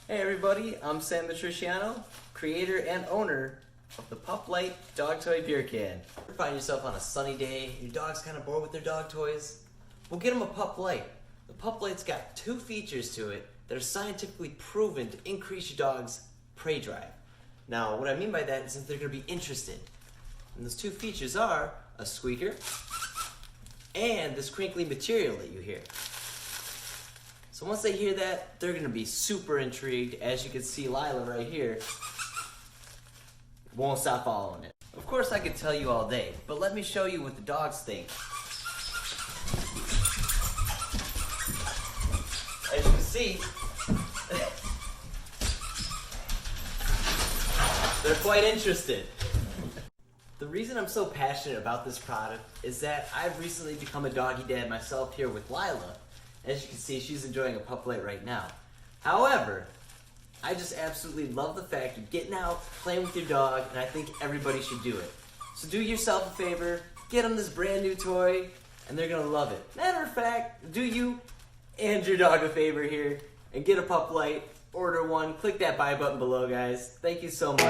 Hey everybody, I'm Sam Matriciano, creator and owner of the PUP LIGHT dog toy beer can. You find yourself on a sunny day, your dog's kind of bored with their dog toys? Well, get them a PUP LIGHT. The PUP LIGHT's got two features to it that are scientifically proven to increase your dog's prey drive. Now, what I mean by that is that they're going to be interested. And those two features are a squeaker and this crinkly material that you hear. So once they hear that, they're gonna be super intrigued. As you can see, Lila right here won't stop following it. Of course, I could tell you all day, but let me show you what the dogs think. As you can see, they're quite interested. The reason I'm so passionate about this product is that I've recently become a doggy dad myself here with Lila. As you can see, she's enjoying a PUP LIGHT right now. However, I just absolutely love the fact of getting out, playing with your dog, and I think everybody should do it. So do yourself a favor, get them this brand new toy, and they're gonna love it. Matter of fact, do you and your dog a favor here, and get a PUP LIGHT, order one, click that buy button below, guys. Thank you so much.